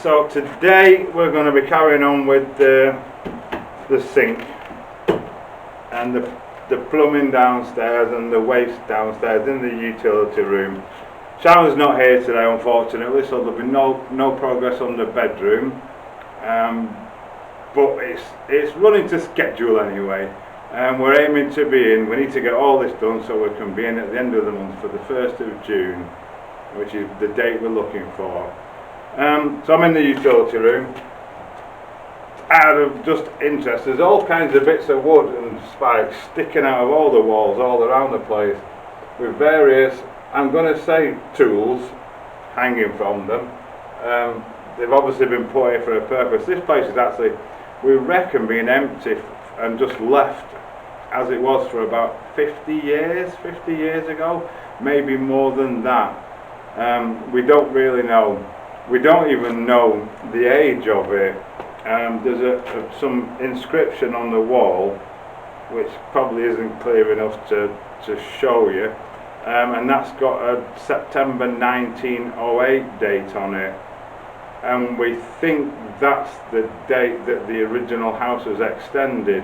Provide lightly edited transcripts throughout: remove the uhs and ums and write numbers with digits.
So today we're going to be carrying on with the sink and the plumbing downstairs and the waste downstairs in the utility room. Sharon's not here today, unfortunately, so there'll be no progress on the bedroom. But it's running to schedule anyway. We're aiming to be in. We need to get all this done so we can be in at the end of the month for the 1st of June, which is the date we're looking for. So I'm in the utility room. Out of just interest, there's all kinds of bits of wood and spikes sticking out of all the walls all around the place with various, I'm going to say, tools hanging from them. They've obviously been put here for a purpose. This place is actually, we reckon, being empty and just left as it was for about 50 years ago, maybe more than that. We don't really know. We don't even know the age of it. There's some inscription on the wall which probably isn't clear enough to show you, and that's got a September 1908 date on it, and we think that's the date that the original house was extended.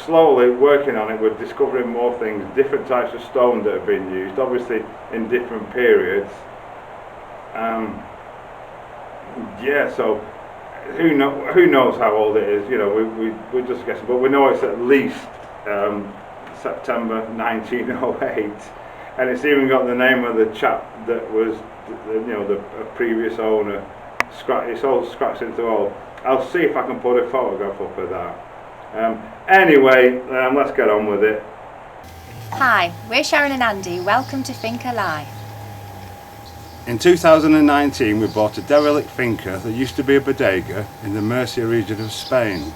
Slowly working on it, we're discovering more things, different types of stone that have been used, obviously in different periods. Yeah, so who knows how old it is? You know, we're just guessing, but we know it's at least September 1908, and it's even got the name of the chap that was, the previous owner. It's all scratched into all. I'll see if I can put a photograph up of that. Anyway, let's get on with it. Hi, we're Sharon and Andy. Welcome to Finca Live. In 2019 we bought a derelict finca that used to be a bodega in the Murcia region of Spain.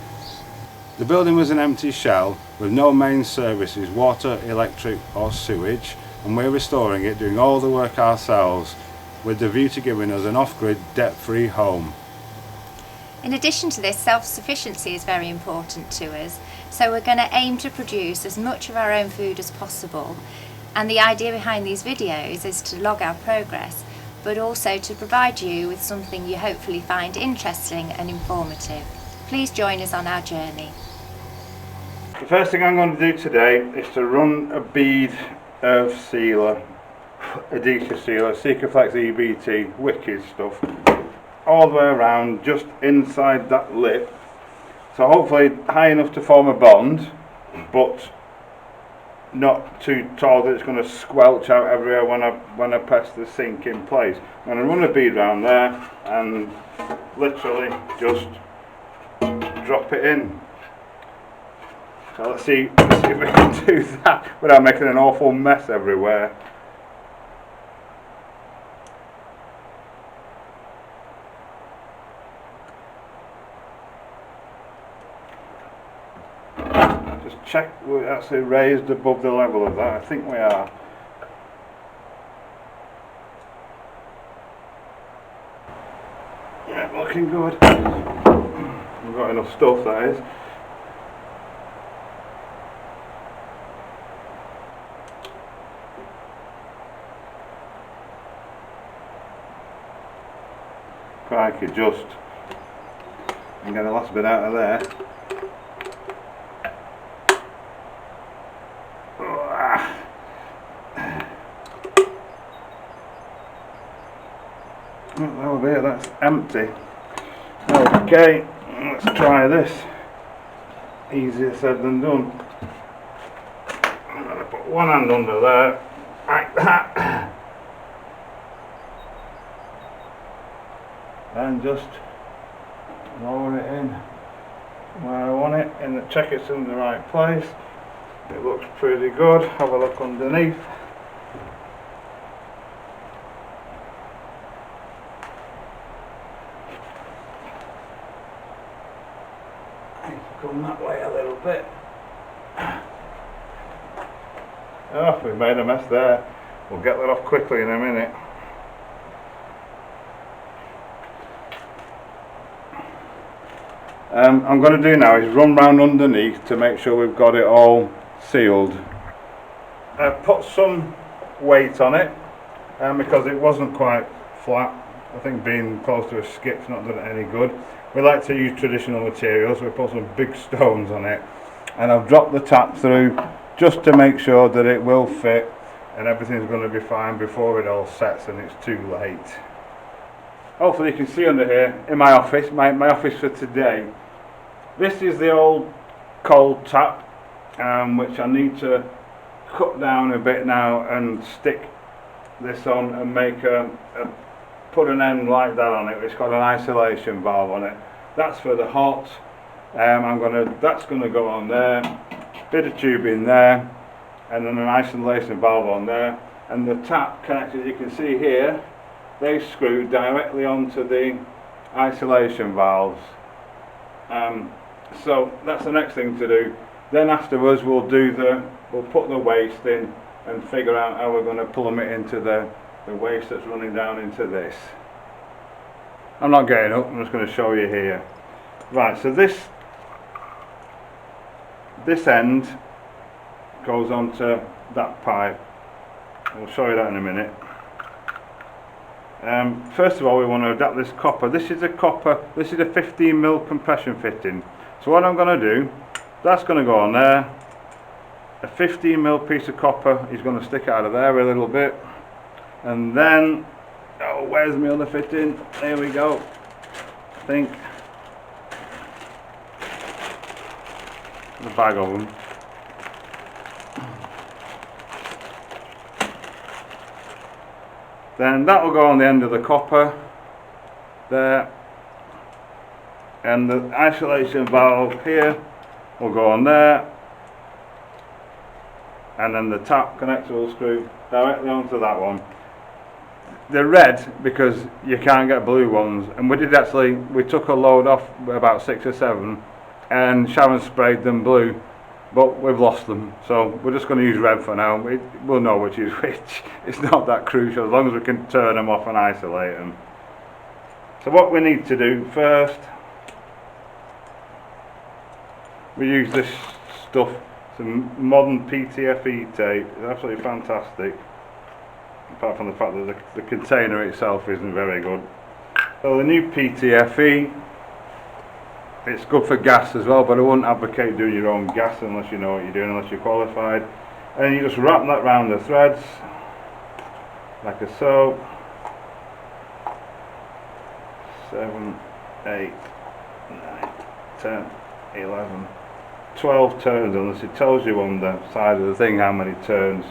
The building was an empty shell with no main services, water, electric or sewage, and we're restoring it, doing all the work ourselves with the view to giving us an off-grid, debt-free home. In addition to this, self-sufficiency is very important to us, so we're going to aim to produce as much of our own food as possible, and the idea behind these videos is to log our progress, but also to provide you with something you hopefully find interesting and informative. Please join us on our journey. The first thing I'm going to do today is to run a bead of sealer, adhesive sealer, Sikaflex EBT, wicked stuff, all the way around just inside that lip, so hopefully high enough to form a bond, but not too tall that it's going to squelch out everywhere when I press the sink in place. I'm going to run a bead around there and literally just drop it in. So let's see if we can do that without making an awful mess everywhere. Check we're actually raised above the level of that. I think we are. Yeah, looking good. We've got enough stuff, that is. Crikey, just. And get the last bit out of there. That'll be it, that's empty. Okay, let's try this. Easier said than done. I'm going to put one hand under there, like that. And just lower it in where I want it, and check it's in the right place. It looks pretty good. Have a look underneath. Come that way a little bit. Oh, we made a mess there. We'll get that off quickly in a minute. I'm going to do now is run round underneath to make sure we've got it all sealed. I've put some weight on it because it wasn't quite flat I think being close to a skip's not done it any good. We like to use traditional materials, so we put some big stones on it, and I've dropped the tap through just to make sure that it will fit and everything's going to be fine before it all sets and it's too late. Hopefully you can see under here in my office, my office for today. This is the old cold tap, which I need to cut down a bit now and stick this on and make put an end like that on it. It's got an isolation valve on it. That's for the hot. That's gonna go on there. Bit of tubing there, and then an isolation valve on there. And the tap connectors, as you can see here, they screw directly onto the isolation valves. So that's the next thing to do. Then afterwards we'll put the waste in and figure out how we're going to plumb it into the waste that's running down into this. I'm not getting up, I'm just going to show you here. Right, so this end goes onto that pipe. I'll show you that in a minute. First of all, we want to adapt this copper. This is a 15mm compression fitting. So what I'm going to do, that's going to go on there. A 15mm piece of copper is going to stick out of there a little bit. And then, oh, where's my other fitting? There we go. I think. The bag of them. Then that will go on the end of the copper there, and the isolation valve here will go on there, and then the tap connector will screw directly onto that one. They're red because you can't get blue ones, and we took a load off, about 6 or 7, and Sharon sprayed them blue, but we've lost them, so we're just going to use red for now. We'll know which is which. It's not that crucial as long as we can turn them off and isolate them. So what we need to do first, we use this stuff, some modern PTFE tape. It's absolutely fantastic, apart from the fact that the container itself isn't very good. So the new PTFE, it's good for gas as well, but I wouldn't advocate doing your own gas unless you know what you're doing, unless you're qualified. And you just wrap that round the threads, like so. 7, 8, 9, 10, 11, 12 turns on this. It tells you on the side of the thing how many turns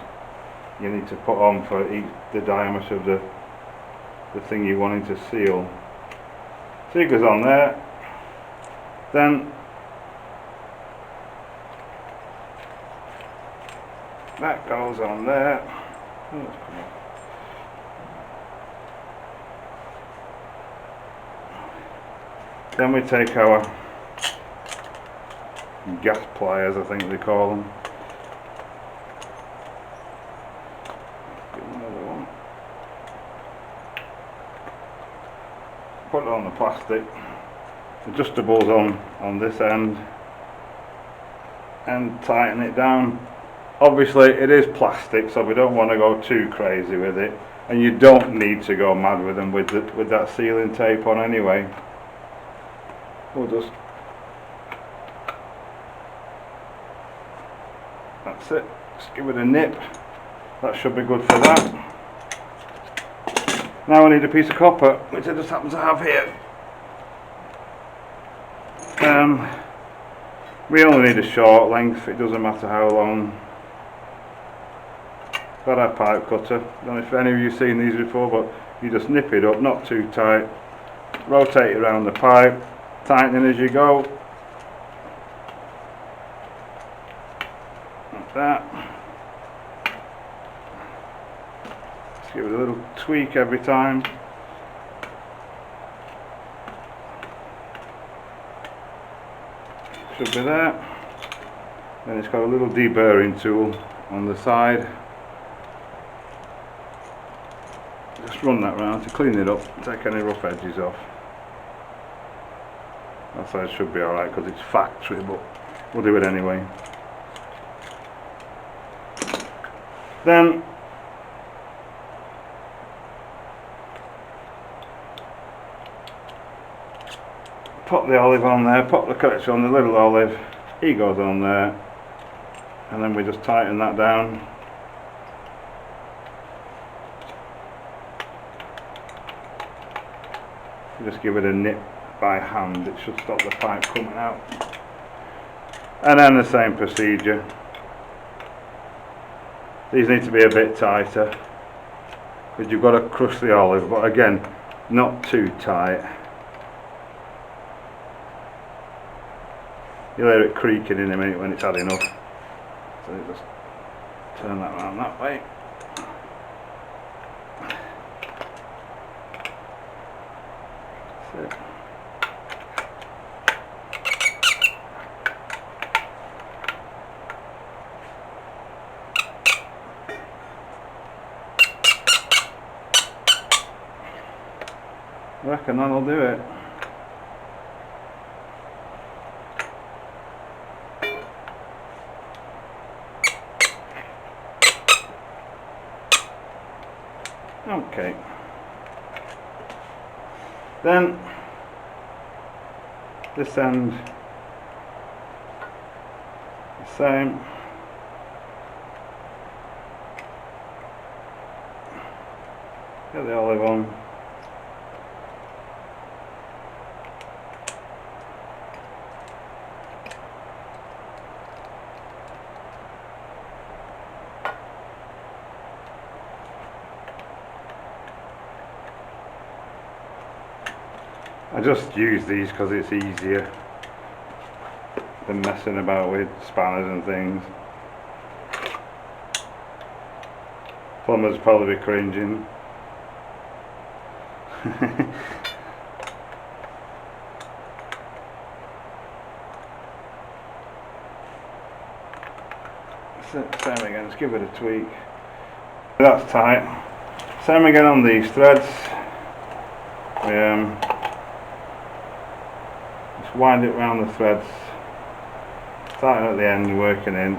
you need to put on for the diameter of the thing you're wanting to seal. So it goes on there. Then that goes on there. Then we take our gas pliers, I think they call them. Give another one. Put it on the plastic. Adjustables on this end, and tighten it down. Obviously it is plastic, so we don't want to go too crazy with it, and you don't need to go mad with them with that sealing tape on anyway. We'll just, that's it, just give it a nip. That should be good for that. Now we need a piece of copper, which I just happen to have here. We only need a short length, it doesn't matter how long. Got our pipe cutter. I don't know if any of you have seen these before, but you just nip it up, not too tight, rotate it around the pipe, tightening as you go, like that. Just give it a little tweak every time. Should be there. Then it's got a little deburring tool on the side. Just run that round to clean it up, take any rough edges off. That side should be alright because it's factory, but we'll do it anyway. Then pop the olive on there, pop the collector on the little olive, he goes on there, and then we just tighten that down. Just give it a nip by hand, it should stop the pipe coming out. And then the same procedure. These need to be a bit tighter, because you've got to crush the olive, but again, not too tight. You'll hear it creaking in a minute when it's had enough. So you just turn that around that way. That's it. I reckon that'll do it. Okay. Then this end the same. Get the olive on. I just use these because it's easier than messing about with spanners and things. Plumbers probably be cringing. Same again, let's give it a tweak. That's tight. Same again on these threads. Just wind it around the threads, starting at the end, working in.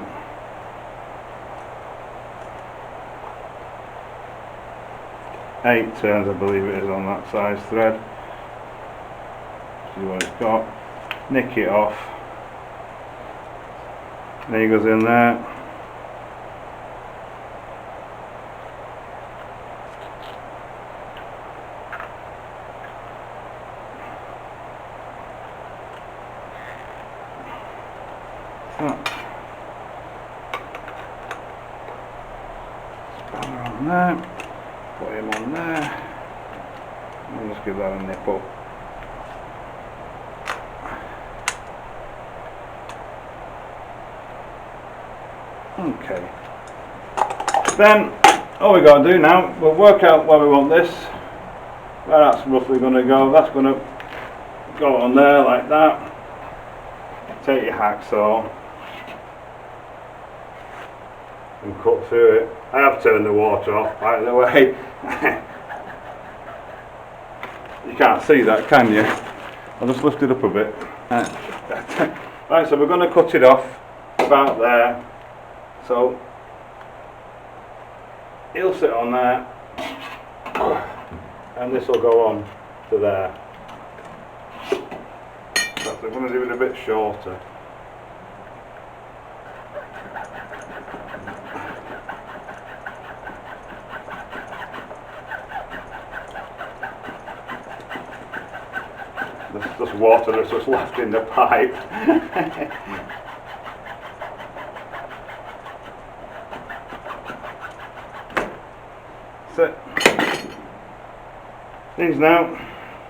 Eight turns, I believe it is, on that size thread. See what it's got. Nick it off. There he goes in there. Spanner on there. Put him on there. I'll just give that a nip up. Okay. Then all we got to do now, we'll work out where we want this. Where that's roughly going to go. That's going to go on there like that. Take your hacksaw and cut through it. I have turned the water off, by the way. You can't see that, can you? I'll just lift it up a bit. Right, so we're going to cut it off about there. So he'll sit on there, and this will go on to there. So I'm going to do it a bit shorter. There's just water that's just left in the pipe. So these now,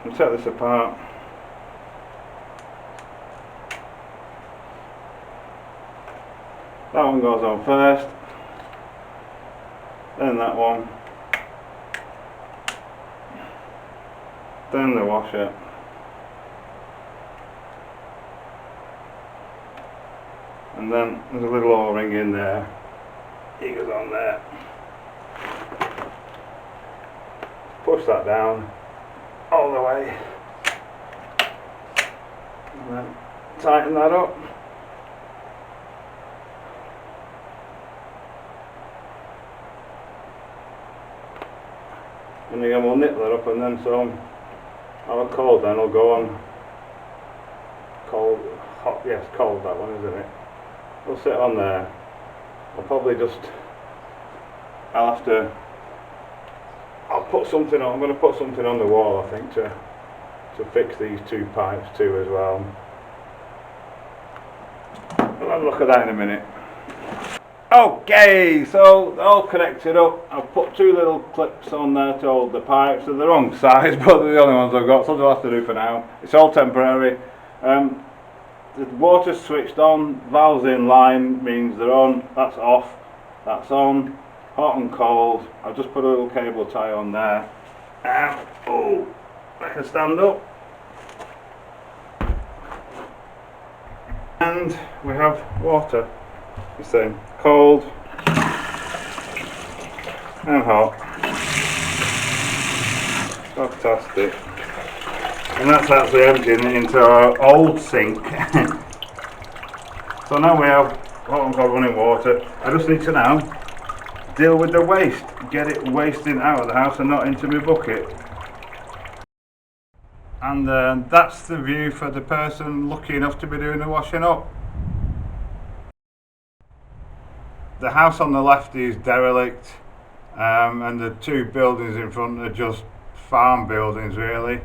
we'll set this apart. That one goes on first, then that one, then the washer, and then there's a little O-ring in there. He goes on there. Push that down all the way, and then tighten that up. And again we'll nip that up, and then some our cold then will go on cold, hot, yes, cold that one, isn't it? We'll sit on there. I'll probably just, I'll have to, I'll put something on, I'm going to put something on the wall, I think, to fix these two pipes too as well. We'll have a look at that in a minute. Okay, so they're all connected up. I've put two little clips on there to hold the pipes. They're the wrong size, but they're the only ones I've got, so I'll have to do for now. It's all temporary. The water's switched on, valves in line means they're on, that's off, that's on, hot and cold. I've just put a little cable tie on there. Oh, I can stand up. And we have water. The same, cold and hot. Fantastic. And that's actually emptying it into our old sink. So now we have what I've got running water. I just need to now deal with the waste, get it wasting out of the house and not into my bucket. And that's the view for the person lucky enough to be doing the washing up. The house on the left is derelict, and the two buildings in front are just farm buildings really.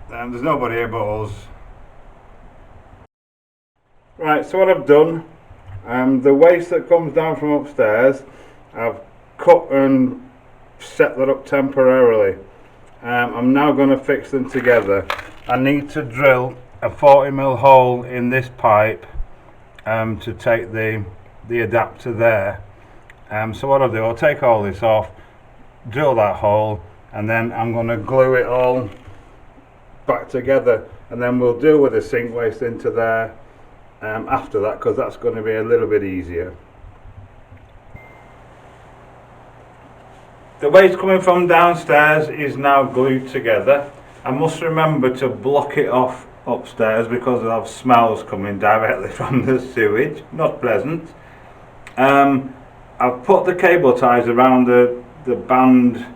There's nobody here but us. Right, so what I've done, the waste that comes down from upstairs, I've cut and set that up temporarily. I'm now going to fix them together. I need to drill a 40mm hole in this pipe to take the adapter there. So what I'll do, I'll take all this off, drill that hole, and then I'm going to glue it all back together, and then we'll deal with the sink waste into there after that, because that's going to be a little bit easier. The waste coming from downstairs is now glued together. I must remember to block it off upstairs because I have smells coming directly from the sewage, not pleasant. I've put the cable ties around the band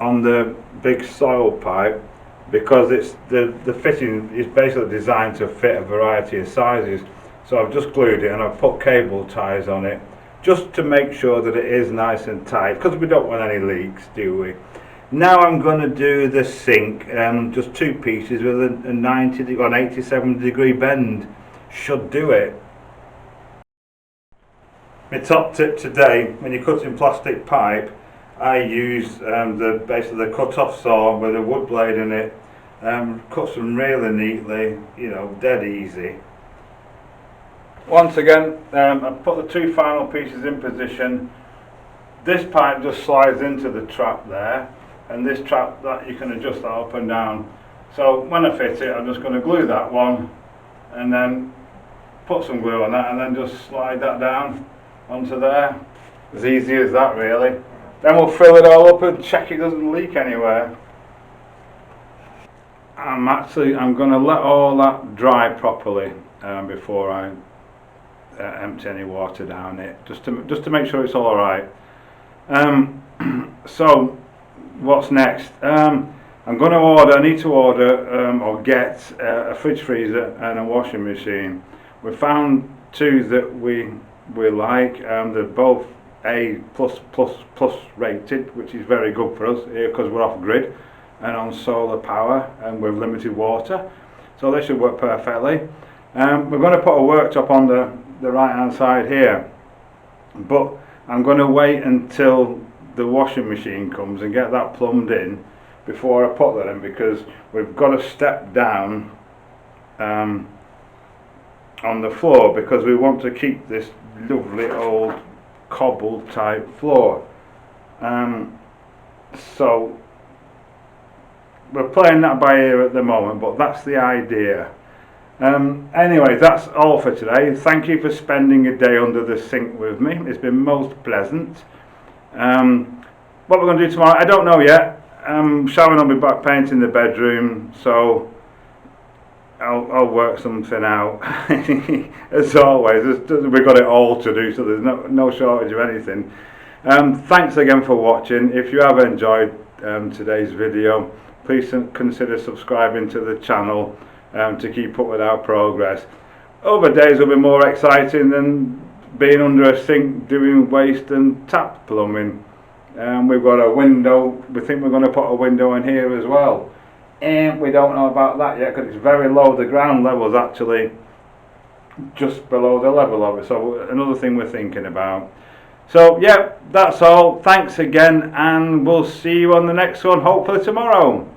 on the big soil pipe because it's the fitting is basically designed to fit a variety of sizes. So I've just glued it and I've put cable ties on it just to make sure that it is nice and tight, because we don't want any leaks, do we? Now I'm going to do the sink, just two pieces with a 90 or an 87 degree bend. Should do it. My top tip today, when you're cutting plastic pipe, I use basically the cut-off saw with a wood blade in it. Cuts them really neatly, you know, dead easy. Once again, I've put the two final pieces in position. This pipe just slides into the trap there, and this trap that you can adjust that up and down. So when I fit it, I'm just going to glue that one, and then put some glue on that, and then just slide that down onto there. As easy as that really. Then we'll fill it all up and check it doesn't leak anywhere. I'm going to let all that dry properly before I empty any water down it, just to make sure it's all right. So what's next? I need to order or get a fridge freezer and a washing machine. We found two that we like. They're both A++ rated, which is very good for us here because we're off grid and on solar power and with limited water, so they should work perfectly. We're going to put a worktop on the right hand side here, but I'm going to wait until the washing machine comes and get that plumbed in before I put that in, because we've got to step down on the floor because we want to keep this lovely old cobble type floor. So we're playing that by ear at the moment, but that's the idea. Anyway, that's all for today. Thank you for spending a day under the sink with me. It's been most pleasant. What we're going to do tomorrow, I don't know yet. Sharon will be back painting the bedroom, so I'll work something out. As always, we've got it all to do, so there's no shortage of anything. Thanks again for watching. If you have enjoyed today's video, please consider subscribing to the channel to keep up with our progress. Other days will be more exciting than being under a sink doing waste and tap plumbing. We've got a window, we think we're going to put a window in here as well. And we don't know about that yet because it's very low, the ground level is actually just below the level of it, so another thing we're thinking about. So yeah, that's all. Thanks again, and we'll see you on the next one, hopefully tomorrow.